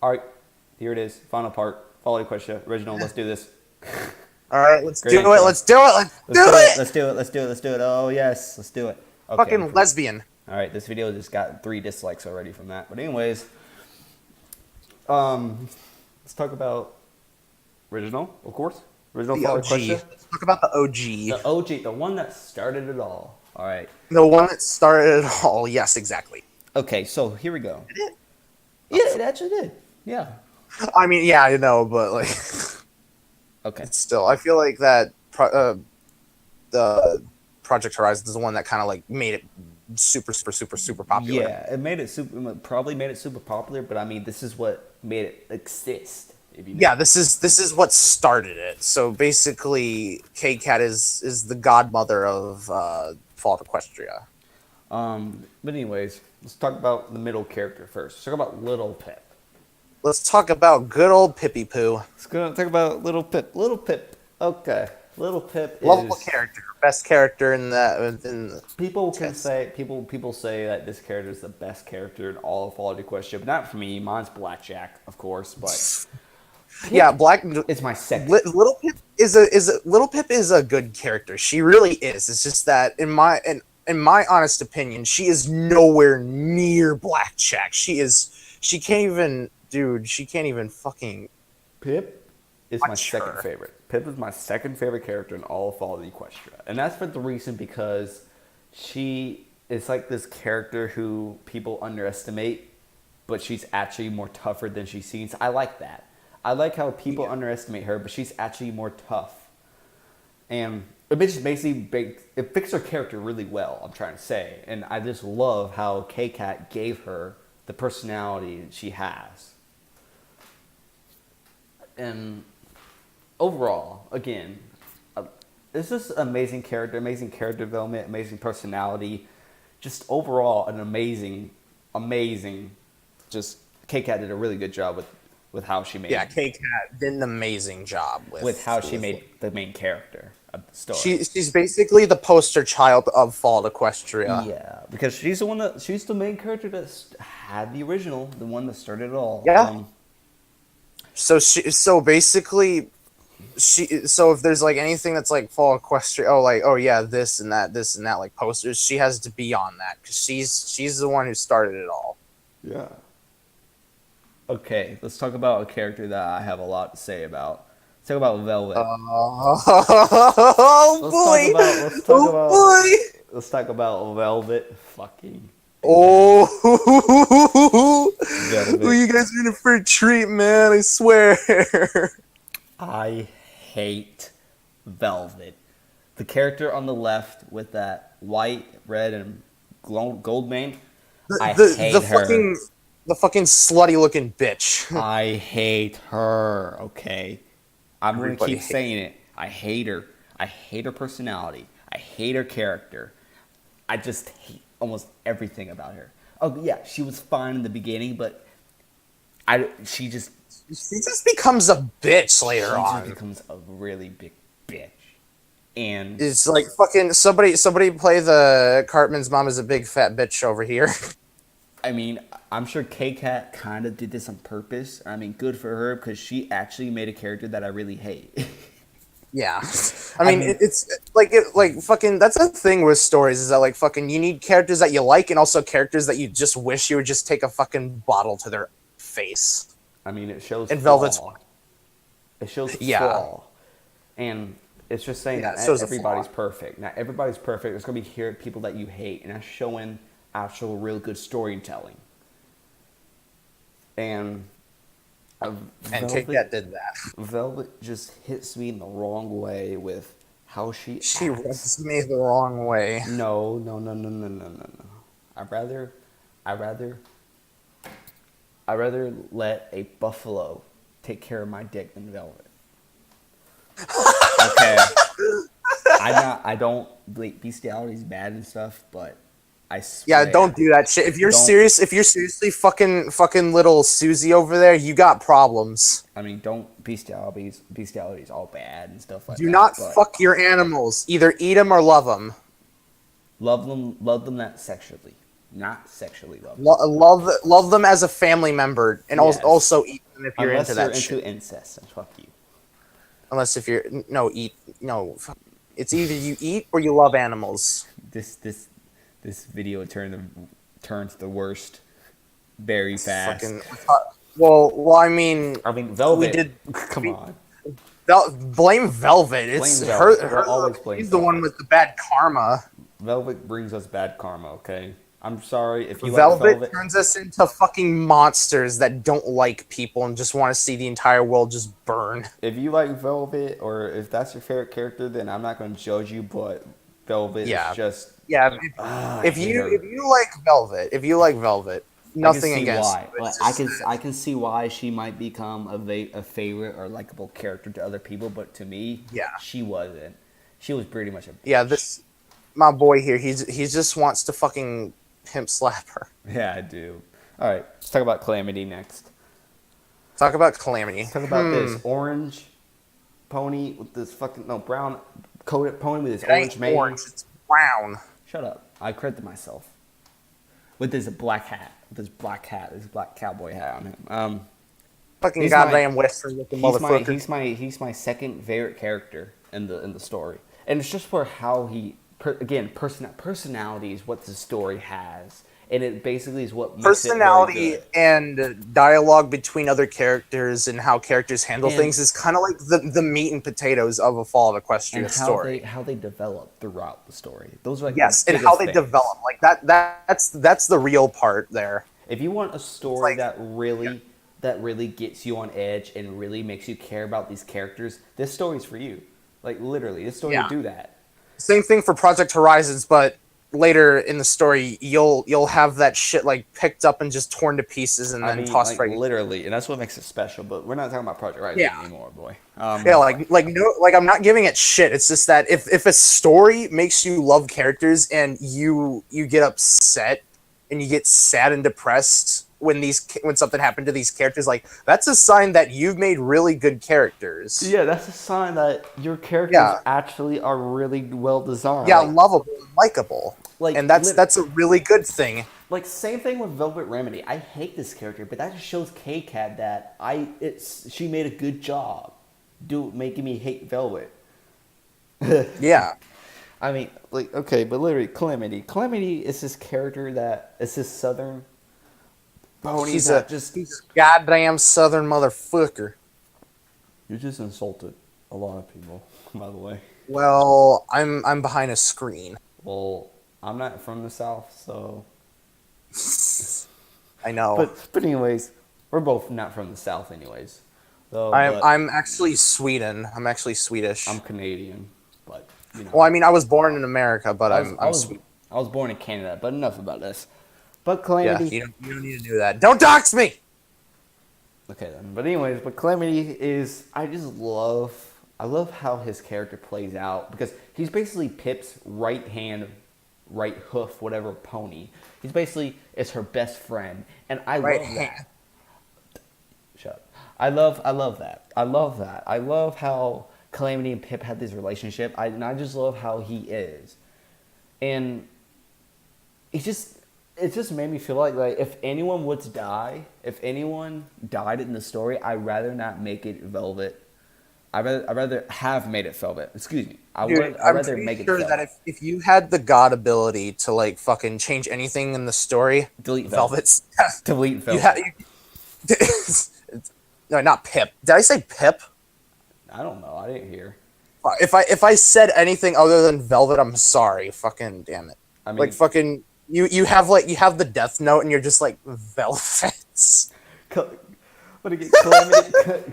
All right, here it is. Final part. Fallout Equestria original. Let's do this. All right, let's Great do it. intro. Let's do it. Let's Let's do do it. it. Let's do it. Let's do it. Let's do it. Oh yes, let's do it. Okay. Fucking lesbian. All right. This video just got 3 dislikes already from that. But anyways, let's talk about original, of course. Original The Fallout OG. Equestria. Let's talk about the OG. The OG, the one that started it all. All right. The one that started it all. Yes, exactly. Okay. So here we go. Did it? Yeah, it actually did. Yeah. I mean, yeah, I know, but like, Okay. still, I feel like that the Project Horizon is the one that kind of like made it super popular. Yeah, it made it super. Probably made it super popular, but I mean, this is what made it exist. If you know. Yeah, this is what started it. So basically, K-Cat is the godmother of Fallout Equestria. But anyways, let's talk about the middle character first. Let's talk about Little Pip. Let's talk about good old Pippy Poo. Let's go talk about Little Pip. Little Pip. Okay, Little Pip Lovable is character, best character in that. people can say people say that this character is the best character in all of Fallout Equestria, but not for me. Mine's Blackjack, of course, but Yeah, Black. it's my second. Little Pip is a good character. She really is. It's just that in my honest opinion, she is nowhere near Blackjack. She can't even, dude. She can't even fucking Pip is my watch second her. favorite. Pip is my second favorite character in all of Fallout Equestria. And that's for the reason because she is like this character who people underestimate, but she's actually more tougher than she seems. I like that. I like how people underestimate her, but she's actually more tough. And it just basically it fixed her character really well, I'm trying to say. And I just love how K-Cat gave her the personality that she has. And overall, again, this is amazing character development, amazing personality. Just overall, an amazing. Just K-Cat did a really good job with how she made Yeah, K-Cat did an amazing job with how she made the main character of the story. She's basically the poster child of Fallout Equestria. Yeah, because she's the main character that had the original, the one that started it all. Yeah. So basically, so if there's like anything that's like Fallout Equestria, oh yeah, this and that, like posters, she has to be on that because she's the one who started it all. Yeah. Okay, let's talk about a character that I have a lot to say about. Let's talk about Velvet. Oh boy! Let's talk about Velvet. Fucking Oh, Velvet. you guys are in for a treat, man! I swear. I hate Velvet. The character on the left with that white, red, and gold mane. I hate her. The fucking slutty looking bitch. I hate her. Okay, I'm gonna Everybody keep saying it. I hate her. I hate her personality. I hate her character. I just hate almost everything about her. Oh yeah, she was fine in the beginning, but she just becomes a bitch later she on. just becomes a really big bitch. And It's like fucking somebody play the Cartman's mom is a big fat bitch over here. I mean, I'm sure K-Cat kind of did this on purpose. I mean, good for her because she actually made a character that I really hate. Yeah, I mean it's like fucking. That's a thing with stories is that like fucking you need characters that you like and also characters that you just wish you would just take a fucking bottle to their face. I mean, it shows And Velvet's flaw. It shows Yeah. flaw. And it's just saying Yeah, it that shows a everybody's flaw. perfect. Not everybody's perfect. There's going to be people that you hate. And that's showing actual real good storytelling. And And K-Cat did that. Velvet just hits me in the wrong way with how she She acts. rubs me the wrong way. No. I'd rather let a buffalo take care of my dick than Velvet. Okay. I don't like bestiality is bad and stuff, but I swear. Yeah, don't do that shit. If you're Don't- if you're seriously fucking little Susie over there, you got problems. I mean, don't bestiality is all bad and stuff like Do that. not but fuck your animals. Either eat them or love them. love them not sexually. not sexually love them. Love them as a family member, and Yes. also eat them if you're Unless into you're that into shit. incest, and fuck you. Unless if you're no eat no, it's either you eat or you love animals. This video turns the worst very fast. Fucking well, I mean, I mean, we Velvet. did. Come on. Blame Velvet. It's Blame Velvet. her. We'll always blame She's the one Velvet. with the bad karma. Velvet brings us bad karma. Okay. I'm sorry if you like Velvet Velvet. turns us into fucking monsters that don't like people and just want to see the entire world just burn. If you like Velvet, or if that's your favorite character, then I'm not going to judge you. But Velvet Yeah. is just. Yeah, I if hate you her. if you like Velvet, nothing I can see against why. you. Like, It's I just can I can see why she might become a favorite or likable character to other people, but to me, Yeah. she wasn't. She was pretty much a bitch. yeah, this my boy here. He just wants to fucking pimp slap her. Yeah, I do. All right, let's talk about Calamity next. Talk about Calamity. Talk about this orange pony with this fucking brown coated pony with this It orange ain't mane. orange. It's brown. Shut up! I corrected myself. With this black hat, this black cowboy hat on him. Fucking He's goddamn Western looking motherfucker. He's my second favorite character in the story, and it's just for how he personality is what the story has, and it basically is what makes Personality it very good. and dialogue between other characters and how characters handle And- things is kind of like the meat and potatoes of a Fallout Equestria And story. how they develop throughout the story. Those are like Yes, the and how biggest they things. develop. Like that's the real part there. If you want a story like- that really gets you on edge and really makes you care about these characters, this story's for you. Like literally, this story Yeah. will do that. Same thing for Project Horizons, but later in the story, you'll have that shit like picked up and just torn to pieces and then tossed like, right. literally, and that's what makes it special. But we're not talking about Project Horizon Yeah. anymore, boy. Yeah, like I'm not giving it shit. It's just that if a story makes you love characters and you get upset and you get sad and depressed when something happened to these characters, like that's a sign that you've made really good characters. Yeah, that's a sign that your characters Yeah. actually are really well designed. Yeah, like, lovable, and likable. Like, And that's a really good thing. like same thing with Velvet Remedy. I hate this character, but that just shows KCAD that she made a good job, making me hate Velvet. Yeah. I mean, like, okay, but literally, Calamity. Calamity is this character that is this southern pony He's that a just. goddamn southern motherfucker. You just insulted a lot of people, by the way. Well, I'm behind a screen. Well, I'm not from the South, so. I know. But anyways, we're both not from the South, anyways. So, I'm actually Sweden. I'm actually Swedish. I'm Canadian, but you know. Well, I mean, I was born in America, but I I'm was Swedish. I was born in Canada, but enough about this. But Yeah, Calamity. you don't need to do that. Don't dox me. Okay then. But anyways, but Calamity is I love how his character plays out because he's basically Pip's right hand, right hoof, whatever pony. He's basically is her best friend, and I Right love hand. that. Shut up. I love that. I love that. I love how Calamity and Pip had this relationship. And I just love how he is, and it just made me feel like if anyone would die, if anyone died in the story, I'd rather not make it Velvet. I'd rather have made it Velvet. Excuse me. I'd Dude, I'm rather pretty make it sure Velvet. that if you had the god ability to like fucking change anything in the story, Delete Velvet. Velvet's Delete Velvet. you had. No, not Pip. Did I say Pip? I don't know. I didn't hear. If I said anything other than Velvet, I'm sorry. Fucking damn it. I mean, Like fucking you have the Death Note and you're just like Velvets. But again,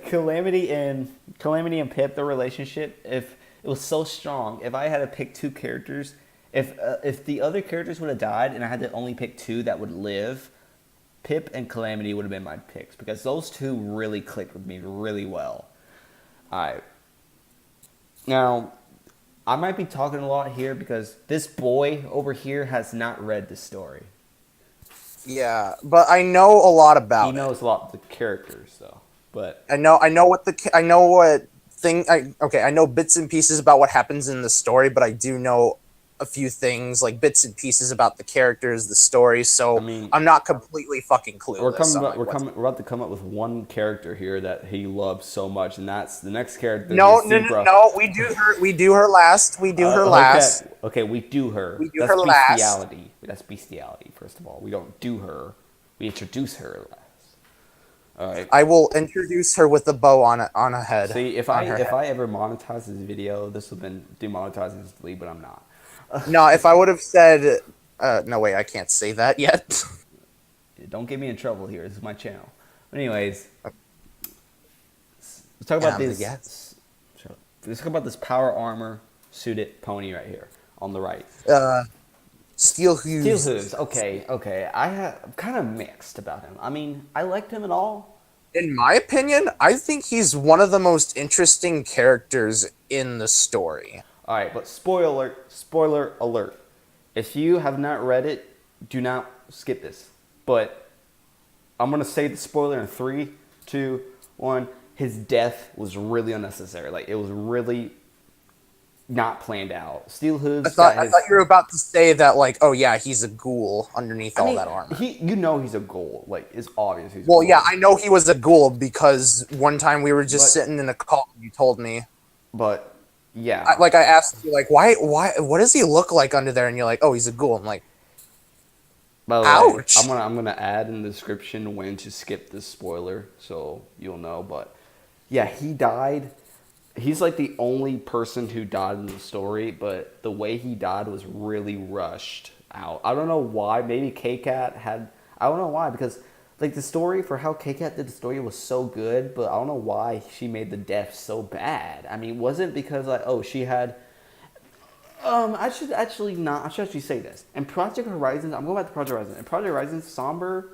Calamity and Pip, the relationship, if it was so strong, if I had to pick two characters, if the other characters would have died and I had to only pick two that would live, Pip and Calamity would have been my picks because those two really clicked with me really well. Alright. Now, I might be talking a lot here because this boy over here has not read the story. Yeah, but I know a lot about He it. knows a lot of the characters, though. But I know what thing. I know bits and pieces about what happens in the story, but I do know a few things, like bits and pieces about the characters, the story. I So mean, I'm not completely fucking we're clueless coming, on but like what's. we're about to come up with one character here that he loves so much, and that's the next character, the No, no, no, zebra. no. We do her. We do her last. We do her Okay, last. okay, we do her. We do That's her last. bestiality. That's bestiality. First of all, we don't do her. We introduce her last. All right. I will introduce her with a bow on a head. See, On her if head. I ever monetize this video, this would have been demonetized instantly, but I'm not. No, if I would have said, no, wait, I can't say that yet. Don't get me in trouble here. This is my channel. But anyways, let's talk about this. Yes. Let's talk about this power armor suited pony right here on the right. Steel Steel hooves. hooves. Okay, okay. I'm kind of mixed about him. I mean, I liked him at all. In my opinion, I think he's one of the most interesting characters in the story. All right, but spoiler alert. If you have not read it, do not skip this. But I'm gonna say the spoiler in 3, 2, 1. His death was really unnecessary. Like, it was really not planned out. Steel hooves. I thought you were about to say that, like, oh yeah, he's a ghoul underneath all that armor. He's a ghoul. Like, it's obvious he's a Well, ghoul. yeah, I know he was a ghoul because one time we were just sitting in a call and you told me. But yeah, I asked you, like, why, what does he look like under there? And you're like, oh, he's a ghoul. I'm like, by the way, ouch. I'm gonna add in the description when to skip this spoiler, so you'll know. But yeah, he died. He's like the only person who died in the story, but the way he died was really rushed out. I don't know why. Maybe K-Cat had. I don't know why, because like the story for how K-Cat did the story was so good, but I don't know why she made the death so bad. I mean, was it because like, oh, she had. I should actually not. I should actually say this. In Project Horizons, I'm going back to Project Horizons. In Project Horizons, Somber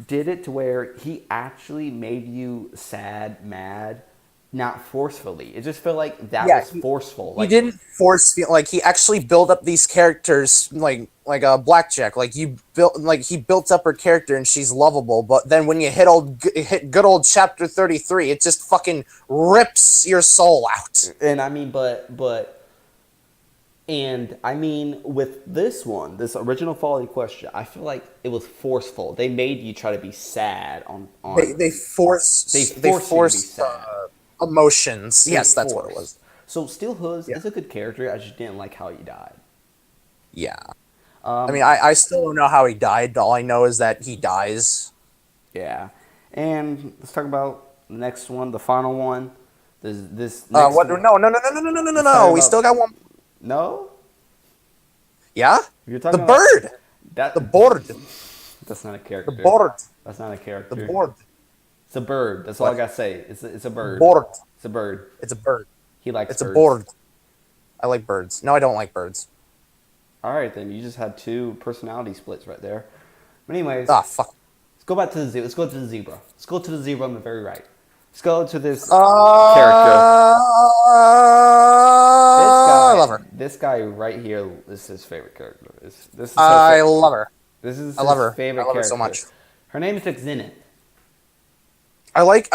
did it to where he actually made you sad, mad, not forcefully. It just felt like that was forceful. He didn't force feel like he actually built up these characters like a Blackjack. Like he built up her character and she's lovable. But then when you hit good old chapter 33, it just fucking rips your soul out. And I mean, and I mean, with this one, this original Fallout Equestria, I feel like it was forceful. They made you try to be sad on They forced you to be sad. Emotions. They Yes, that's forced. what it was. So Steel Hooves is a good character. I just didn't like how he died. Yeah. I mean, I still don't know how he died. All I know is that he dies. Yeah. And let's talk about the next one, the final one. This next What? one. No. We still got one. No? Yeah? You're The talking about bird. that, The board. That's not a character. The board. That's not a character. The board. It's a bird. That's all I gotta say. It's a bird. Board. It's a bird. It's a bird. He likes It's a birds. board. I like birds. No, I don't like birds. All right, then you just had 2 personality splits right there. But anyways, Ah, fuck. let's go back to the zebra. Let's go to the zebra. Let's go to the zebra on the very right. Let's go to this character. I love her. This guy right here is his favorite character. I love her. This is I love her. favorite I love her character. so much. Her name is Zenith. I like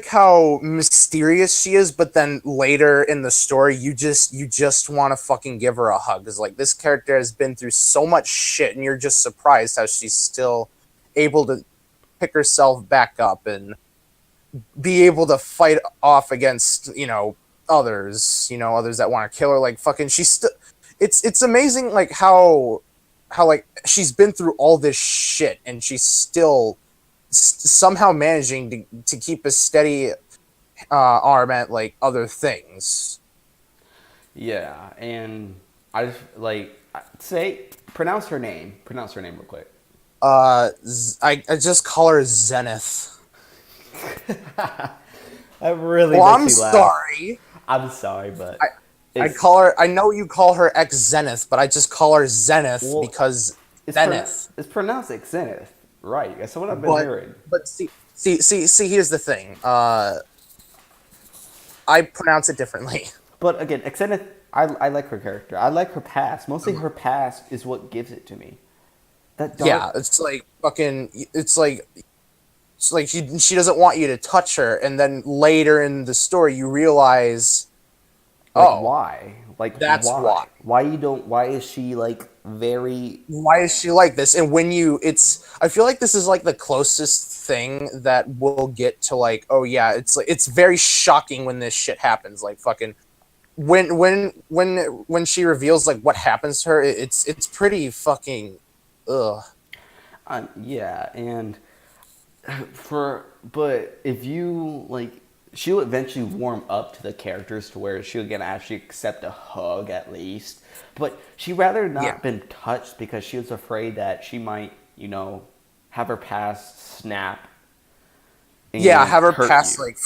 how mysterious she is, but then later in the story, you just want to fucking give her a hug. Cause like this character has been through so much shit, and you're just surprised how she's still able to pick herself back up and be able to fight off against others that want to kill her. Like fucking, she's still. It's amazing like how like she's been through all this shit, and she's still somehow managing to keep a steady arm at like other things. Yeah, and I just pronounce her name. Pronounce her name real quick. I just call her Zenith. I really. Well, I'm makes me laugh. sorry. I'm sorry, but I call her. I know you call her X Zenith, but I just call her Zenith because Zenith. It's pronounced like Zenith, right? That's what I've been hearing. But see. Here's the thing. I pronounce it differently. But again, Zenith, I like her character. I like her past. Mostly her past is what gives it to me. That dark, Yeah, it's like fucking. It's like she doesn't want you to touch her, and then later in the story you realize, Like, why? Like That's why. why? Why you don't? Why is she like very? Why is she like this? And when you, it's, I feel like this is like the closest thing that we'll get to like, oh yeah, it's like, it's very shocking when this shit happens. Like fucking when she reveals like what happens to her, it's pretty fucking ugh. Yeah, and but if you like, she'll eventually warm up to the characters to where she'll get actually accept a hug at least. But she rather Yeah. not been touched because she was afraid that she might, have her past snap Yeah, and have her hurt pass you. like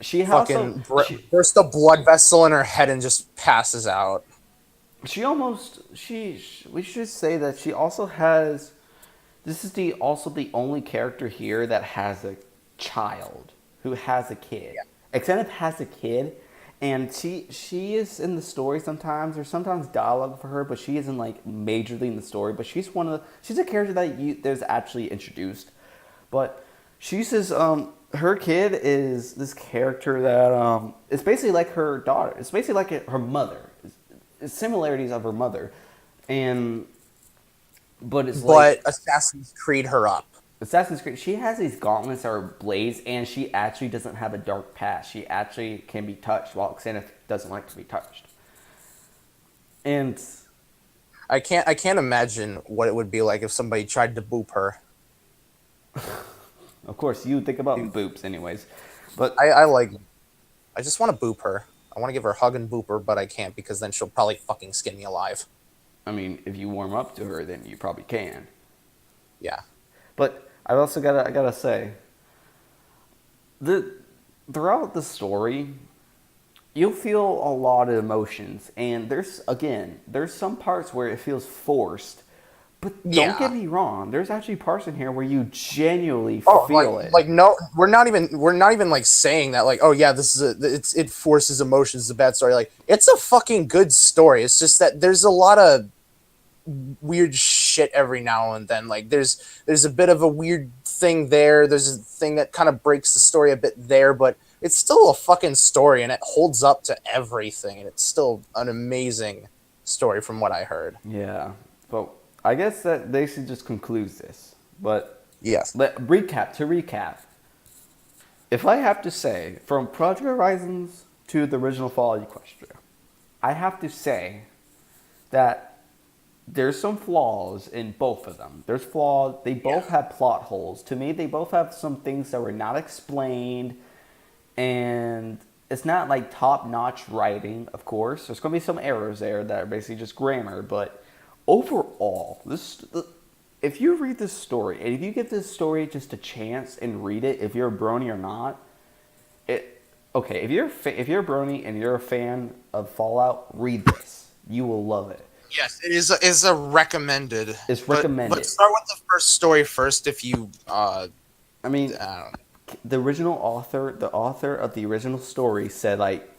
She also fucking she burst a blood vessel in her head and just passes out. she almost she we should say that she also has. This is the also the only character here that has a child who has a kid. Yeah. Xenith has a kid, and she is in the story sometimes. There's sometimes dialogue for her, but she isn't like majorly in the story. But she's a character that there's actually introduced. But she says her kid is this character that it's basically like her daughter. It's basically like her mother. It's similarities of her mother, and but it's like But Assassin's Creed her up. Assassin's Creed. She has these gauntlets that are blades, and she actually doesn't have a dark past. She actually can be touched, while Xenith doesn't like to be touched. And I can't imagine what it would be like if somebody tried to boop her. of course, you think about Dude, boobs, anyways. But I like, I just want to boop her. I want to give her a hug and boop her, but I can't because then she'll probably fucking skin me alive. I mean, if you warm up to her, then you probably can. Yeah. But I gotta say, the throughout the story, you'll feel a lot of emotions, and there's some parts where it feels forced. But don't Yeah. get me wrong, there's actually parts in here where you genuinely Oh, feel it. like no, we're not even like saying that like, oh yeah, this is it forces emotions. It's a bad story. Like it's a fucking good story. It's just that there's a lot of weird shit every now and then. Like there's a bit of a weird thing there. There's a thing that kind of breaks the story a bit there, but it's still a fucking story and it holds up to everything. And it's still an amazing story from what I heard. Yeah, but I guess that basically just concludes this. But Yes. to recap, if I have to say, from Project Horizons to the original Fallout Equestria, I have to say that there's some flaws in both of them. There's flaws. They both have plot holes. To me, they both have some things that were not explained, and it's not like top-notch writing. Of course, there's going to be some errors there that are basically just grammar. But overall, if you read this story and if you give this story just a chance and read it, if you're a brony or not, okay. If you're a brony and you're a fan of Fallout, read this. You will love it. Yes, it is a recommended. It's But recommended. let's start with the first story first. If you, I mean, I don't know. the author of the original story said like,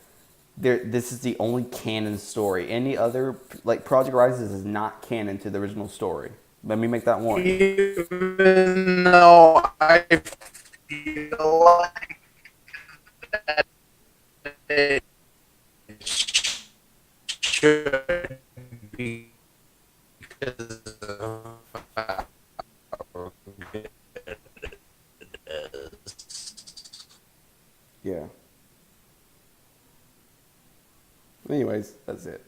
this is the only canon story. Any other like Project Rises is not canon to the original story. Let me make that one. Even though I feel like that it should be because of how good it is. Yeah. Anyways, that's it.